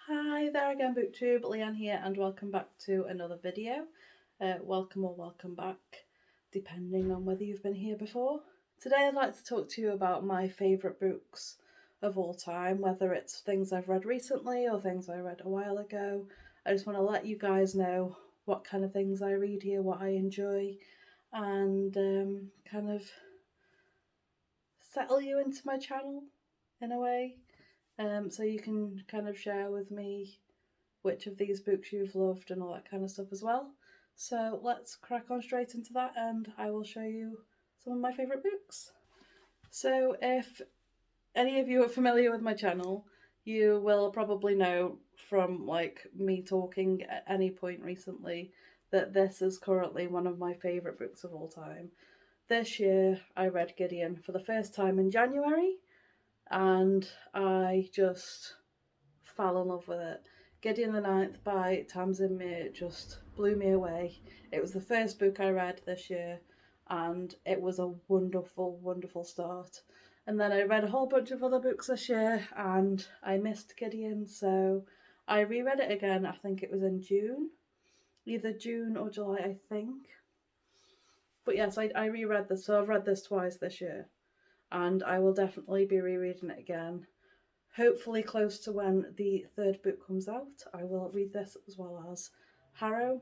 Hi there again, BookTube, Leanne here, and welcome back to another video. Welcome or welcome back, depending on whether you've been here before. Today I'd like to talk to you about my favourite books of all time, whether it's things I've read recently or things I read a while ago. I just want to let you guys know what kind of things I read here, what I enjoy, and kind of settle you into my channel in a way. So you can kind of share with me which of these books you've loved and all that kind of stuff as well. So let's crack on straight into that and I will show you some of my favourite books. So if any of you are familiar with my channel, you will probably know from like me talking at any point recently that this is currently one of my favourite books of all time. This year I read Gideon for the first time in January and I just fell in love with it. Gideon the Ninth by Tamsin Muir just blew me away. It was the first book I read this year and it was a wonderful, wonderful start. And then I read a whole bunch of other books this year and I missed Gideon, so I reread it again. I think it was in June, either June or July, I think. But yes, I reread this, so I've read this twice this year and I will definitely be rereading it again. Hopefully close to when the third book comes out, I will read this as well as Harrow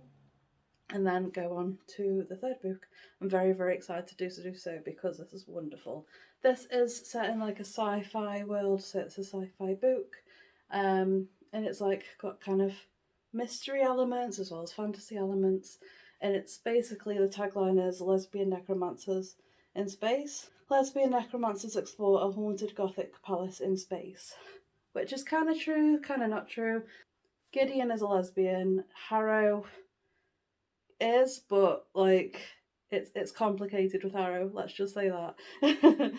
and then go on to the third book. I'm very, very excited to do so because this is wonderful. This is set in like a sci-fi world, so it's a sci-fi book. And it's like got kind of mystery elements as well as fantasy elements. And it's basically, the tagline is lesbian necromancers in space. Lesbian necromancers explore a haunted gothic palace in space. Which is kind of true, kind of not true. Gideon is a lesbian. Harrow is, but like it's complicated with Harrow. Let's just say that.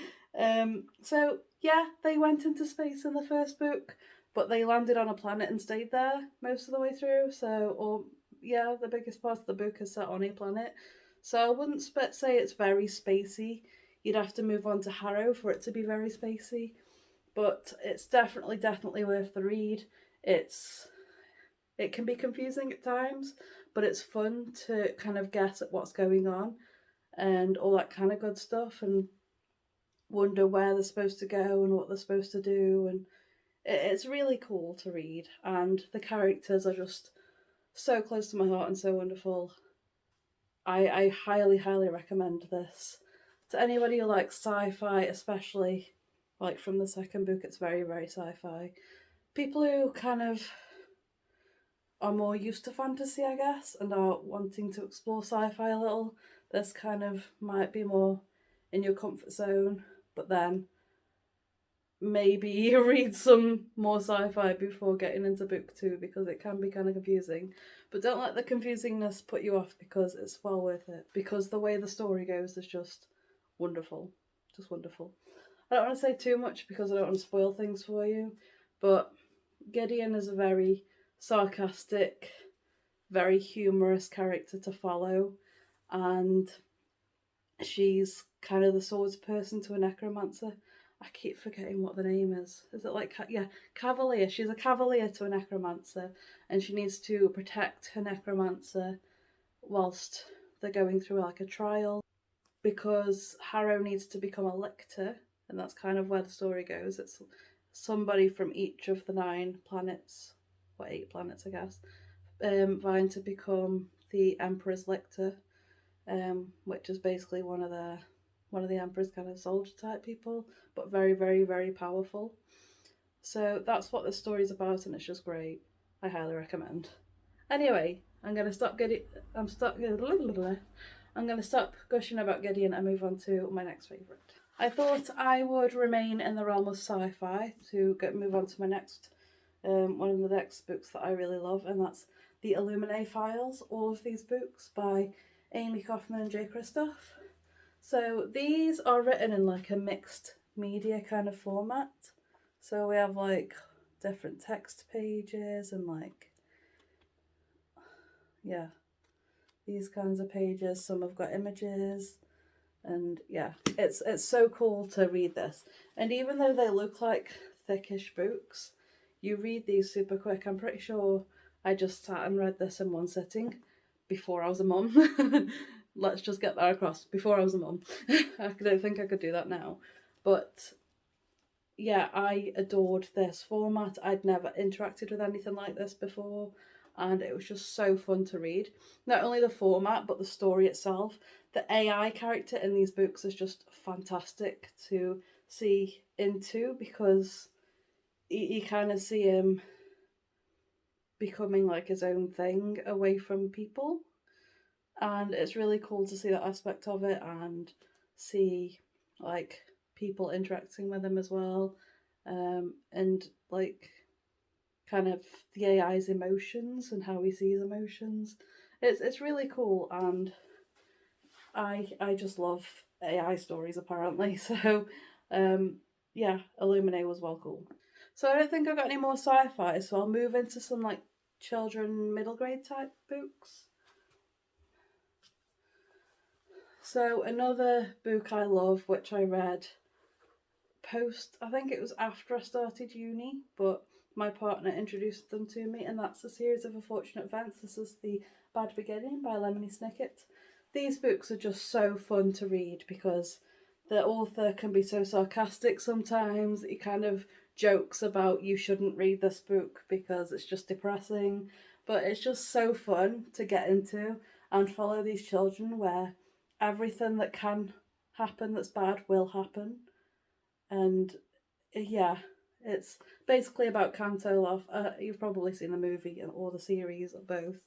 So yeah, they went into space in the first book, but they landed on a planet and stayed there most of the way through. So, or yeah, the biggest part of the book is set on a planet. So I wouldn't say it's very spacey. You'd have to move on to Harrow for it to be very spacey. But it's definitely worth the read. It can be confusing at times, but it's fun to kind of guess at what's going on and all that kind of good stuff and wonder where they're supposed to go and what they're supposed to do, and it's really cool to read, and the characters are just so close to my heart and so wonderful. I highly recommend this to anybody who likes sci-fi, especially like from the second book. It's very sci-fi. People who kind of are more used to fantasy, I guess, and are wanting to explore sci-fi a little, this kind of might be more in your comfort zone. But then maybe you read some more sci-fi before getting into book two because it can be kind of confusing. But don't let the confusingness put you off because it's well worth it. Because the way the story goes is just wonderful. Just wonderful. I don't want to say too much because I don't want to spoil things for you, but Gideon is a very sarcastic, very humorous character to follow, and she's kind of the swords person to a necromancer. I keep forgetting what the name is. Is it like, yeah, Cavalier. She's a cavalier to a necromancer, and she needs to protect her necromancer whilst they're going through like a trial because Harrow needs to become a lictor, and that's kind of where the story goes. It's somebody from each of the 9 planets, or 8 planets, I guess, vying to become the Emperor's lictor, which is basically one of the Emperor's kind of soldier type people, but very powerful. So that's what the story's about, and it's just great. I highly recommend. Anyway, I'm gonna stop gushing about Gideon and move on to my next favourite. I thought I would remain in the realm of sci-fi to move on to my next one of the next books that I really love, and that's the Illuminati Files. All of these books by Amy Kaufman and Jay Kristoff. So these are written in like a mixed media kind of format. So we have like different text pages and like, yeah, these kinds of pages. Some have got images, and yeah, it's so cool to read this. And even though they look like thickish books, you read these super quick. I'm pretty sure I just sat and read this in one sitting before I was a mum. Let's just get that across. Before I was a mum. I don't think I could do that now. But yeah, I adored this format. I'd never interacted with anything like this before, and it was just so fun to read. Not only the format, but the story itself. The AI character in these books is just fantastic to see into, because you kind of see him becoming like his own thing away from people, and it's really cool to see that aspect of it and see like people interacting with him as well, and like kind of the AI's emotions and how he sees emotions. It's really cool, and I just love AI stories apparently. So yeah, Illuminate was well cool. So I don't think I've got any more sci-fi, so I'll move into some like children middle grade type books. So another book I love, which I read post, I think it was after I started uni, but my partner introduced them to me, and that's A Series of Unfortunate Events. This is The Bad Beginning by Lemony Snicket. These books are just so fun to read because the author can be so sarcastic sometimes. He kind of jokes about you shouldn't read this book because it's just depressing, but it's just so fun to get into and follow these children where everything that can happen that's bad will happen. And yeah, it's basically about Count Olaf. You've probably seen the movie or the series or both,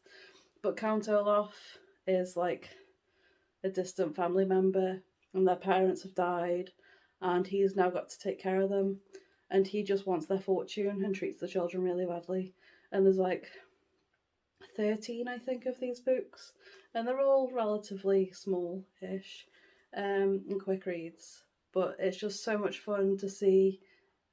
but Count Olaf is like a distant family member, and their parents have died, and he's now got to take care of them, and he just wants their fortune and treats the children really badly. And there's like 13, I think, of these books, and they're all relatively small ish and quick reads. But it's just so much fun to see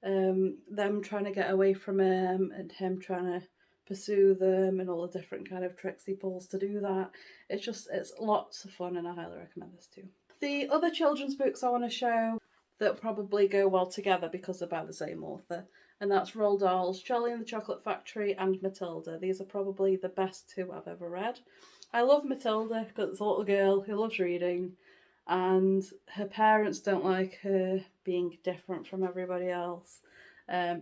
them trying to get away from him and him trying to pursue them and all the different kind of tricks he pulls to do that. It's lots of fun, and I highly recommend this too. The other children's books I want to show that probably go well together because they're by the same author, and that's Roald Dahl's Charlie and the Chocolate Factory and Matilda. These are probably the best two I've ever read. I love Matilda because it's a little girl who loves reading, and her parents don't like her being different from everybody else,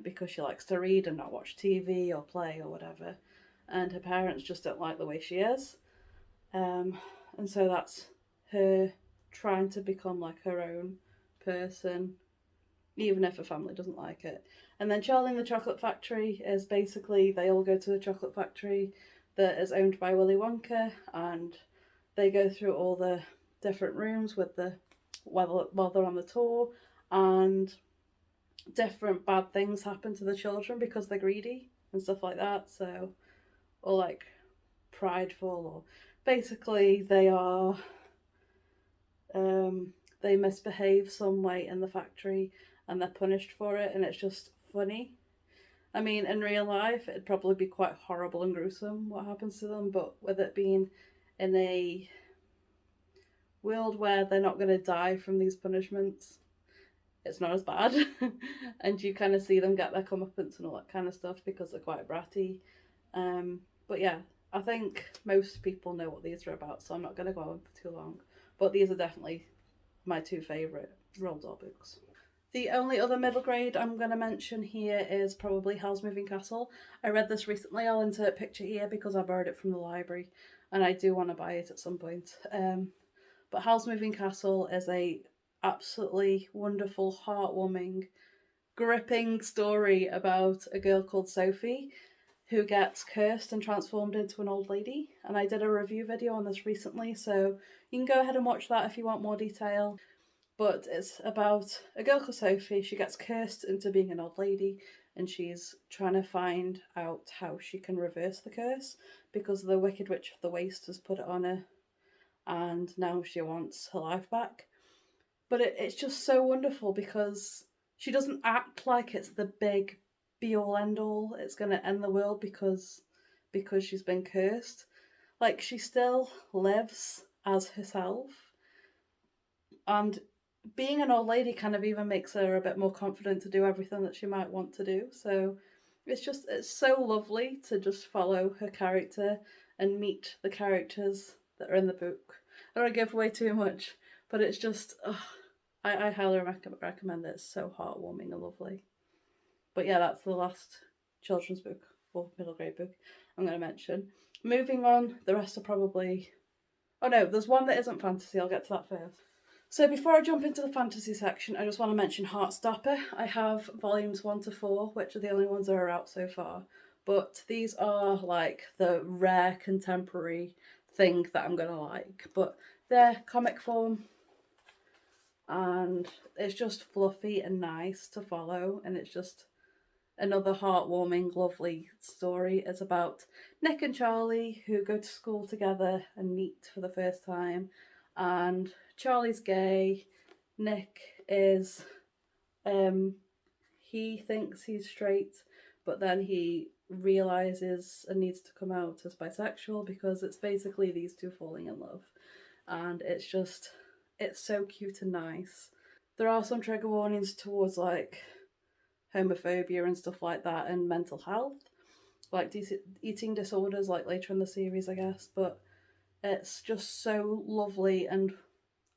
because she likes to read and not watch TV or play or whatever, and her parents just don't like the way she is, um, and so that's her trying to become like her own person, even if her family doesn't like it. And then Charlie and the Chocolate Factory is basically they all go to the chocolate factory that is owned by Willy Wonka, and they go through all the different rooms with the while they're on the tour, and different bad things happen to the children because they're greedy and stuff like that. So, or like prideful, or basically they are they misbehave some way in the factory and they're punished for it, and it's just funny. I mean, in real life, it'd probably be quite horrible and gruesome what happens to them, but with it being in a world where they're not going to die from these punishments, it's not as bad. And you kind of see them get their comeuppance and all that kind of stuff because they're quite bratty. But yeah, I think most people know what these are about, so I'm not going to go on for too long. But these are definitely my two favourite Roald Dahl books. The only other middle grade I'm going to mention here is probably Howl's Moving Castle. I read this recently. I'll insert a picture here because I borrowed it from the library, and I do want to buy it at some point. But Howl's Moving Castle is a absolutely wonderful, heartwarming, gripping story about a girl called Sophie who gets cursed and transformed into an old lady. And I did a review video on this recently, so you can go ahead and watch that if you want more detail. But it's about a girl called Sophie. She gets cursed into being an old lady, and she's trying to find out how she can reverse the curse because the Wicked Witch of the Waste has put it on her, and now she wants her life back. But it's just so wonderful because she doesn't act like it's the big be all end all. It's going to end the world because she's been cursed. Like, she still lives as herself, and being an old lady kind of even makes her a bit more confident to do everything that she might want to do. So it's so lovely to just follow her character and meet the characters that are in the book. I don't want to give away too much, but it's just, I highly recommend it. It's so heartwarming and lovely. But yeah, that's the last children's book or middle grade book I'm going to mention. Moving on, the rest are probably. Oh no, there's one that isn't fantasy. I'll get to that first. So before I jump into the fantasy section, I just want to mention Heartstopper. I have volumes 1 to 4, which are the only ones that are out so far. But these are like the rare contemporary thing that I'm going to like. But they're comic form and it's just fluffy and nice to follow. And it's just another heartwarming, lovely story. It's about Nick and Charlie who go to school together and meet for the first time. And Charlie's gay. Nick is, he thinks he's straight, but then he realizes and needs to come out as bisexual because it's basically these two falling in love. And it's so cute and nice. There are some trigger warnings towards like homophobia and stuff like that and mental health, like eating disorders, like later in the series, I guess. But it's just so lovely, and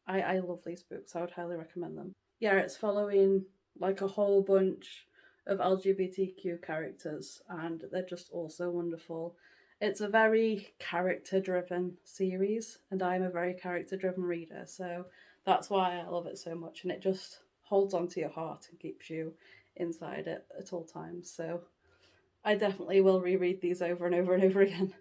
I love these books. I would highly recommend them. Yeah, it's following like a whole bunch of LGBTQ characters, and they're just all so wonderful. It's a very character driven series, and I'm a very character driven reader, so that's why I love it so much. And it just holds onto your heart and keeps you inside it at all times. So I definitely will reread these over and over and over again.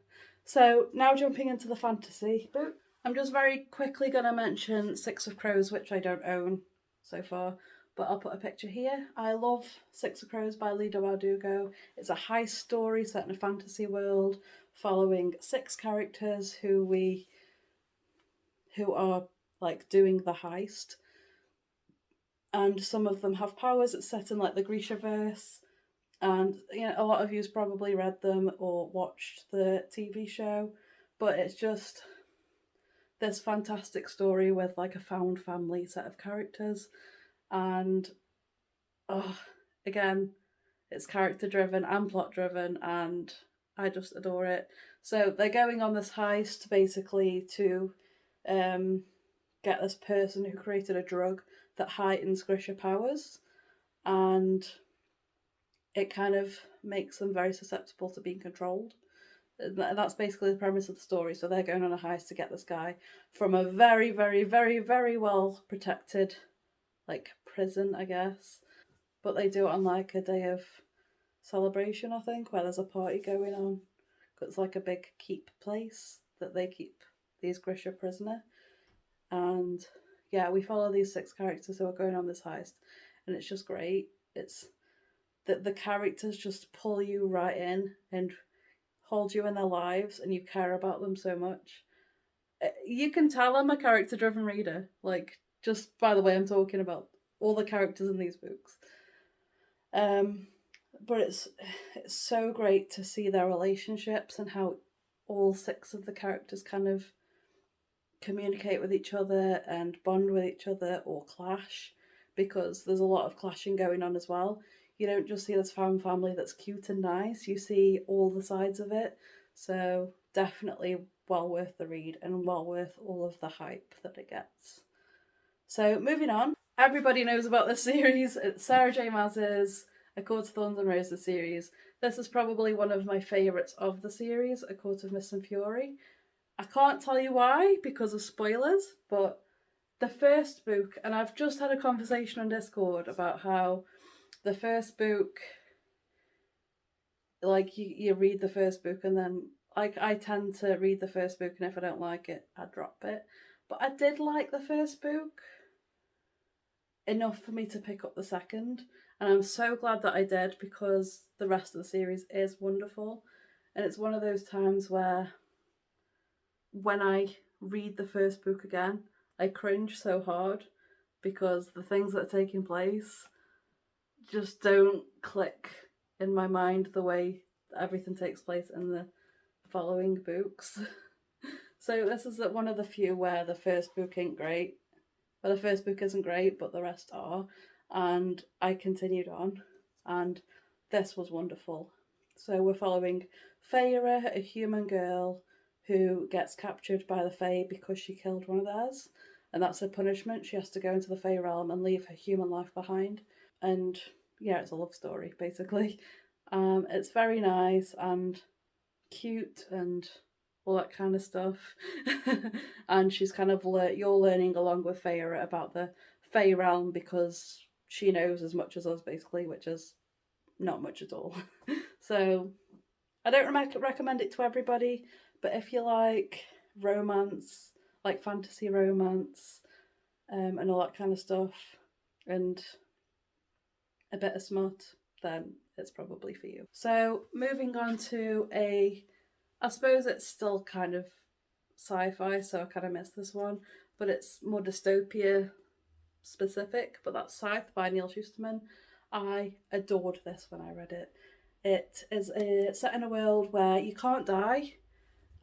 So now jumping into the fantasy book, I'm just very quickly going to mention Six of Crows, which I don't own so far, but I'll put a picture here. I love Six of Crows by Leigh Bardugo. It's a heist story set in a fantasy world following 6 characters who are like doing the heist. And some of them have powers. It's set in like the Grishaverse. And a lot of you's probably read them or watched the TV show, but it's just this fantastic story with like a found family set of characters. And oh, again, it's character driven and plot driven, and I just adore it. So they're going on this heist basically to get this person who created a drug that heightens Grisha powers, and it kind of makes them very susceptible to being controlled. And that's basically the premise of the story. So they're going on a heist to get this guy from a very, very, very, very well protected, like prison, I guess. But they do it on like a day of celebration, I think, where there's a party going on. It's like a big keep place that they keep these Grisha prisoner. And yeah, we follow these 6 characters who are going on this heist, and it's just great. It's that the characters just pull you right in and hold you in their lives, and you care about them so much. You can tell I'm a character driven reader, like just by the way I'm talking about all the characters in these books. But it's so great to see their relationships and how all 6 of the characters kind of communicate with each other and bond with each other or clash, because there's a lot of clashing going on as well. You don't just see this found family that's cute and nice, you see all the sides of it. So definitely well worth the read and well worth all of the hype that it gets. So moving on, everybody knows about this series. It's Sarah J Maas's A Court of Thorns and Roses series. This is probably one of my favourites of the series, A Court of Mist and Fury. I can't tell you why because of spoilers, but the first book, and I've just had a conversation on Discord about how the first book, like you read the first book and then like I tend to read the first book, and if I don't like it, I drop it. But I did like the first book enough for me to pick up the second, and I'm so glad that I did because the rest of the series is wonderful. And it's one of those times where when I read the first book again, I cringe so hard because the things that are taking place just don't click in my mind the way everything takes place in the following books. So this is one of the few where the first book ain't great. Well, the first book isn't great, but the rest are. And I continued on, and this was wonderful. So we're following Feyre, a human girl who gets captured by the Fae because she killed one of theirs, and that's her punishment. She has to go into the Fae realm and leave her human life behind. And yeah, it's a love story basically. It's very nice and cute and all that kind of stuff. And she's kind of you're learning along with Feyre about the Fae realm because she knows as much as us basically, which is not much at all. So I don't recommend it to everybody, but if you like romance, like fantasy romance, and all that kind of stuff, and a bit of smut, then it's probably for you. So moving on to I suppose it's still kind of sci-fi, so I kind of missed this one, but it's more dystopia specific, but that's Scythe by Neil Shusterman. I adored this when I read it. It is set in a world where you can't die,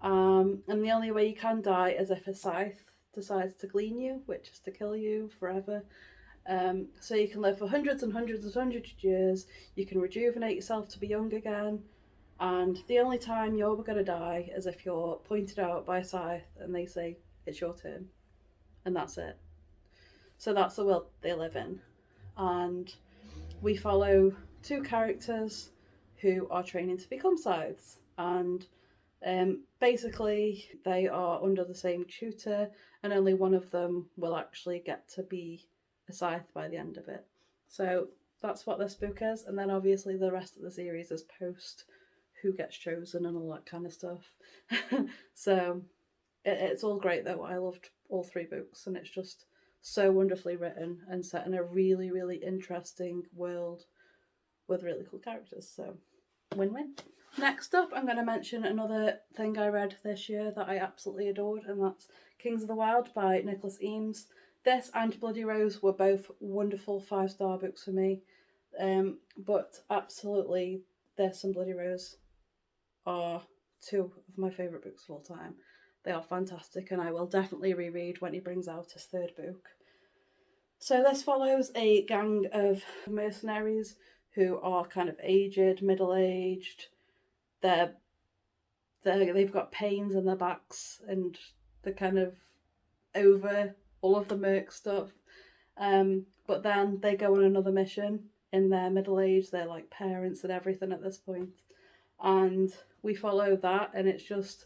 and the only way you can die is if a scythe decides to glean you, which is to kill you forever. So you can live for hundreds and hundreds and hundreds of years. You can rejuvenate yourself to be young again, and the only time you're going to die is if you're pointed out by a scythe and they say it's your turn, and that's it. So that's the world they live in, and we follow two characters who are training to become scythes, and basically they are under the same tutor, and only one of them will actually get to be a scythe by the end of it. So that's what this book is, and then obviously the rest of the series is post who gets chosen and all that kind of stuff. So it's all great though. I loved all three books, and it's just so wonderfully written and set in a really, really interesting world with really cool characters. So win-win. Next up, I'm going to mention another thing I read this year that I absolutely adored, and that's Kings of the Wild by Nicholas Eames. This and Bloody Rose were both wonderful 5-star books for me, but absolutely this and Bloody Rose are two of my favourite books of all time. They are fantastic, and I will definitely reread when he brings out his third book. So this follows a gang of mercenaries who are kind of aged, middle-aged. They've got pains in their backs, and they're kind of over all of the merc stuff. But then they go on another mission in their middle age. They're like parents and everything at this point. And we follow that, and it's just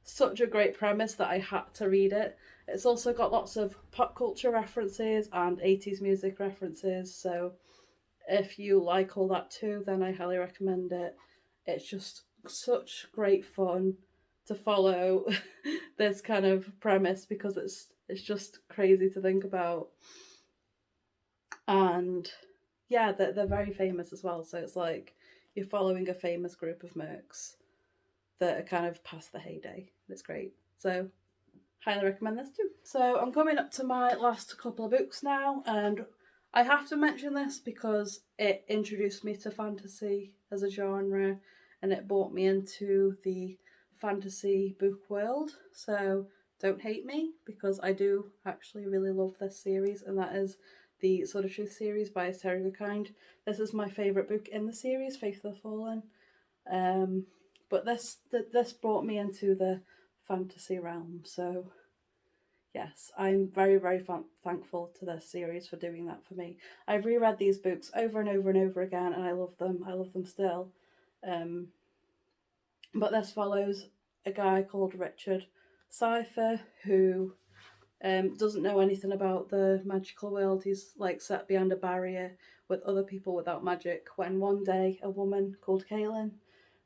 such a great premise that I had to read it. It's also got lots of pop culture references and 80s music references, so if you like all that too, then I highly recommend it. It's just such great fun to follow this kind of premise because it's just crazy to think about. And yeah, they're very famous as well, so it's like you're following a famous group of mercs that are kind of past the heyday. It's great. So highly recommend this too. So I'm coming up to my last couple of books now, and I have to mention this because it introduced me to fantasy as a genre, and it brought me into the fantasy book world. So don't hate me, because I do actually really love this series, and that is the Sword of Truth series by Terry Goodkind. This is my favourite book in the series, Faith of the Fallen. But this brought me into the fantasy realm, so yes, I'm very, very thankful to this series for doing that for me. I've reread these books over and over and over again, and I love them. I love them still. But this follows a guy called Richard Scythe who doesn't know anything about the magical world. He's like set behind a barrier with other people without magic, when one day a woman called Kaylin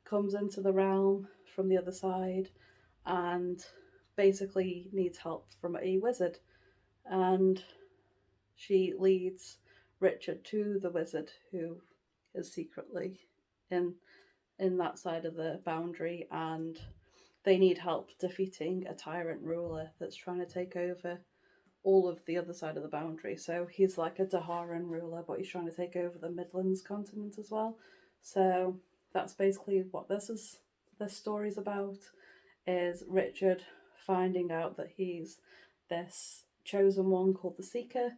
comes into the realm from the other side and basically needs help from a wizard, and she leads Richard to the wizard, who is secretly in that side of the boundary, and they need help defeating a tyrant ruler that's trying to take over all of the other side of the boundary. So he's like a Daharan ruler, but he's trying to take over the Midlands continent as well. So that's basically what this story's about, is Richard finding out that he's this chosen one called the Seeker.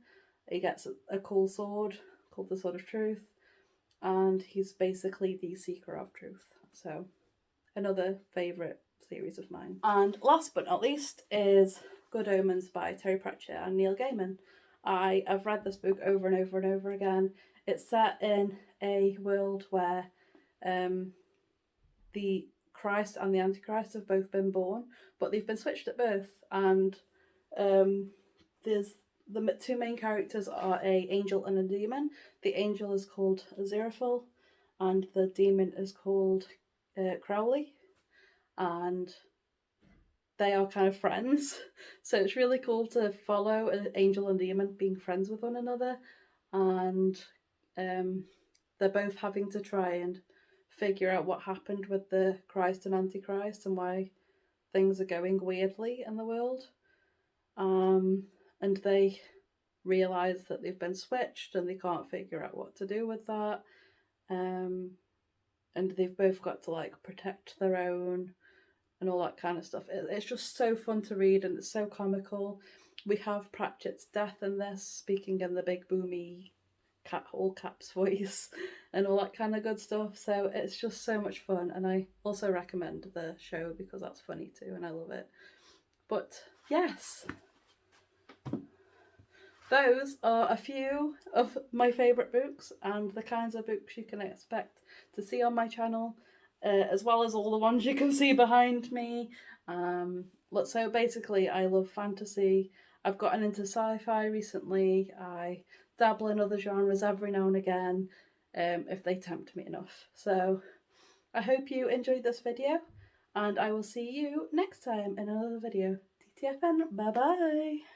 He gets a cool sword called the Sword of Truth, and he's basically the Seeker of Truth. So another favourite series of mine. And last but not least is Good Omens by Terry Pratchett and Neil Gaiman. I have read this book over and over and over again. It's set in a world where the Christ and the Antichrist have both been born, but they've been switched at birth, and there's the two main characters are a angel and a demon. The angel is called Aziraphale, and the demon is called Crowley, and they are kind of friends. So it's really cool to follow an angel and demon being friends with one another, and they're both having to try and figure out what happened with the Christ and Antichrist and why things are going weirdly in the world. And they realise that they've been switched and they can't figure out what to do with that. And they've both got to like protect their own and all that kind of stuff. It's just so fun to read and it's so comical. We have Pratchett's death in this, speaking in the big boomy all caps voice and all that kind of good stuff. So it's just so much fun, and I also recommend the show because that's funny too and I love it. But yes, those are a few of my favourite books and the kinds of books you can expect to see on my channel, as well as all the ones you can see behind me. So basically I love fantasy. I've gotten into sci-fi recently. I dabble in other genres every now and again, if they tempt me enough. So I hope you enjoyed this video, and I will see you next time in another video. TTFN, bye bye!